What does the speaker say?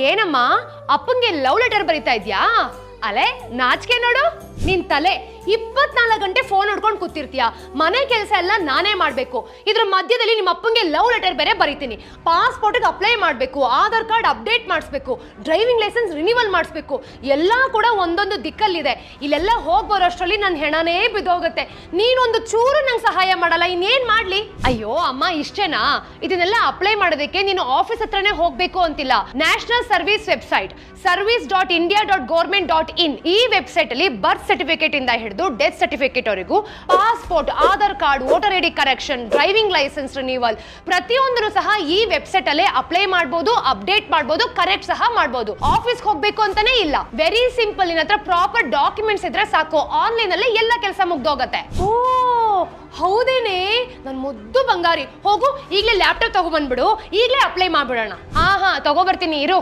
ಏನಮ್ಮ ಅಪ್ಪಂಗೆ love letter ಬರೀತಾ ಇದ್ಯಾ? ಅಲೆ ನಾಚಿಕೆ ನೋಡು ನಿನ್ ತಲೆ. 24 ಗಂಟೆ ಫೋನ್ ನೋಡ್ಕೊಂಡು ಕೂತಿರ್ತೀಯ. ಮನೆ ಕೆಲಸ ಎಲ್ಲ ನಾನೇ ಮಾಡ್ಬೇಕು. ಇದ್ರ ಮಧ್ಯದಲ್ಲಿ ನಿಮ್ಮ ಅಪ್ಪಂಗೆ ಲವ್ ಲೆಟರ್ ಬೇರೆ ಬರೀತೀನಿ. ಪಾಸ್ಪೋರ್ಟ್ಗೆ ಅಪ್ಲೈ ಮಾಡ್ಬೇಕು, ಆಧಾರ್ ಕಾರ್ಡ್ ಅಪ್ಡೇಟ್ ಮಾಡಿಸ್ಬೇಕು, ಡ್ರೈವಿಂಗ್ ಲೈಸೆನ್ಸ್ ರಿನಿವಲ್ ಮಾಡಿಸ್ಬೇಕು. ಎಲ್ಲ ಕೂಡ ಒಂದೊಂದು ದಿಕ್ಕಲ್ಲಿದೆ. ಇಲ್ಲೆಲ್ಲ ಹೋಗ್ ಬರೋಷ್ಟರಲ್ಲಿ ನನ್ನ ಹೆಣನೇ ಬಿದ್ದೋಗುತ್ತೆ. ನೀನೊಂದು ಚೂರು ನಂಗೆ ಸಹಾಯ ಮಾಡಲ್ಲ, ಇನ್ನೇನ್ ಮಾಡ್ಲಿ? ಅಯ್ಯೋ ಅಮ್ಮ, ಇಷ್ಟೇನಾ? ಇದನ್ನೆಲ್ಲ ಅಪ್ಲೈ ಮಾಡೋದಕ್ಕೆ ನೀನು ಆಫೀಸ್ ಹತ್ರನೇ ಹೋಗ್ಬೇಕು ಅಂತಿಲ್ಲ. ನ್ಯಾಷನಲ್ ಸರ್ವಿಸ್ ವೆಬ್ಸೈಟ್ service.india.government.in ಈ ವೆಬ್ಸೈಟ್ ಅಲ್ಲಿ ಬರ್ತ್ ಸರ್ಟಿಫಿಕೇಟ್ ಇಂದ ಹಿಡಿದು ಡೆತ್ ಸರ್ಟಿಫಿಕೇಟ್ ವರೆಗೂ, passport, Aadhaar card, voter ID correction, driving licence renewal ಪ್ರತಿಯೊಂದನ್ನು ಸಹ ಈ ವೆಬ್ಸೈಟ್ ಅಲ್ಲೇ ಅಪ್ಲೈ ಮಾಡಬಹುದು, ಅಪ್ಡೇಟ್ ಮಾಡಬಹುದು, ಕರೆಕ್ಟ್ ಸಹ ಮಾಡಬಹುದು. ಆಫೀಸ್ ಹೋಗ್ಬೇಕು ಅಂತಾನೆ ಇಲ್ಲ. Very simple. ನಿನ್ನ ಹತ್ರ ಪ್ರಾಪರ್ ಡಾಕ್ಯುಮೆಂಟ್ಸ್ ಇದ್ರೆ ಸಾಕು, ಆನ್ಲೈನ್ ಅಲ್ಲೇ ಎಲ್ಲ ಕೆಲಸ ಮುಗ್ದೋಗತ್ತೆ. ಓ ಹೌದೇನೆ, ನನ್ ಮುದ್ದು ಬಂಗಾರಿ. ಹೋಗು ಈಗಲೇ ಲ್ಯಾಪ್ಟಾಪ್ ತಗೊಬಂದ್ಬಿಡು, ಈಗಲೇ ಅಪ್ಲೈ ಮಾಡ್ಬಿಡೋಣ. ಹಾ ತಗೋಬರ್ತೀನಿ ಇರು.